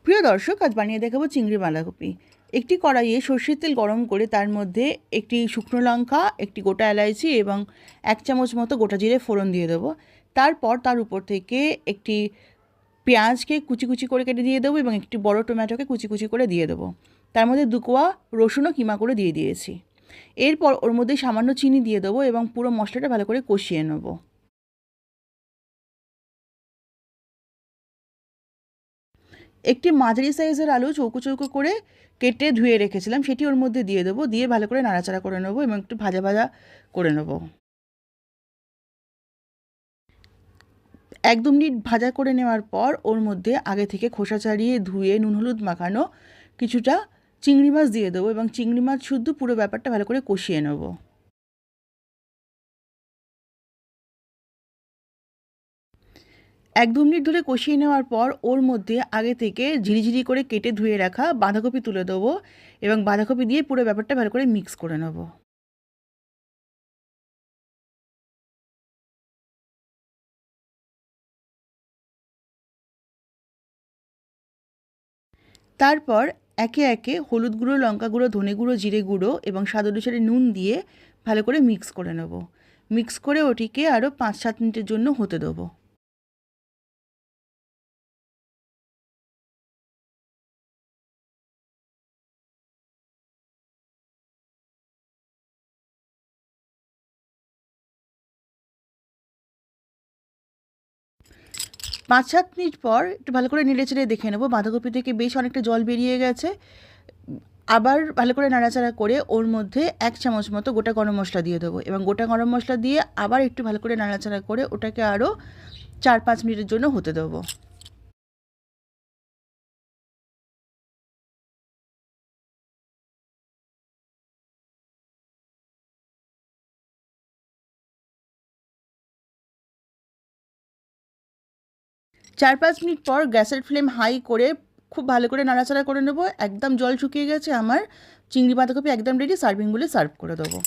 প্রিয় দর্শক, আজ বানিয়ে দেখাবো চিংড়ি বাঁধাকপি। একটি কড়াইয়ে সর্ষের তেল গরম করে তার মধ্যে একটি শুকনো লঙ্কা, একটি গোটা এলাইচি এবং 1 চামচ মতো গোটা জিরে ফোড়ন দিয়ে দেবো। তারপর তার উপর থেকে একটি পেঁয়াজকে কুচি কুচি করে কেটে দিয়ে দেবো এবং একটি বড় টমেটোকে কুচি কুচি করে দিয়ে দেবো। তার মধ্যে 2 কোয়া রসুনও কিমা করে দিয়ে দিয়েছি। এরপর ওর মধ্যে সামান্য চিনি দিয়ে দেবো এবং পুরো মশলাটা ভালো করে কষিয়ে নেবো। একটি মাঝারি সাইজের আলু চৌকো চৌকো করে কেটে ধুয়ে রেখেছিলাম, সেটি ওর মধ্যে দিয়ে দেবো। দিয়ে ভালো করে নাড়াচাড়া করে নেবো এবং একটু ভাজা ভাজা করে নেবো। 1-2 মিনিট ভাজা করে নেওয়ার পর ওর মধ্যে আগে থেকে খোসা ছাড়িয়ে ধুয়ে নুন হলুদ মাখানো কিছুটা চিংড়ি মাছ দিয়ে দেবো এবং চিংড়ি মাছ শুদ্ধ পুরো ব্যাপারটা ভালো করে কষিয়ে নেবো। 1-2 মিনিট ধরে কষিয়ে নেওয়ার পর ওর মধ্যে আগে থেকে ঝিরিঝিরি করে কেটে ধুয়ে রাখা বাঁধাকপি তুলে দেবো এবং বাঁধাকপি দিয়ে পুরো ব্যাপারটা ভালো করে মিক্স করে নেবো। তারপর একে একে হলুদ গুঁড়ো, লঙ্কা গুঁড়ো, ধনে গুঁড়ো, জিরে গুঁড়ো এবং স্বাদ অনুসারে নুন দিয়ে ভালো করে মিক্স করে নেব। মিক্স করে ওটিকে আরও 5-7 মিনিটের জন্য হতে দেবো। 5-7 মিনিট পর একটু ভালো করে নেড়েচেড়ে দেখে নেব বাঁধাকপি থেকে বেশ অনেকটা জল বেরিয়ে গেছে। আবার ভালো করে নাড়াচাড়া করে ওর মধ্যে 1 চামচ মতো গোটা গরম মশলা দিয়ে দেবো এবং গোটা গরম মশলা দিয়ে আবার একটু ভালো করে নাড়াচাড়া করে ওটাকে আরও 4-5 মিনিটের জন্য হতে দেবো। 4-5 মিনিট পর গ্যাসের ফ্লেম হাই করে খুব ভালো করে নাড়াচাড়া করে নেব। একদম জল শুকিয়ে গেছে আমার। চিংড়ি বাঁধাকপি একদম রেডি। সার্ভিং বলে সার্ভ করে দেবো।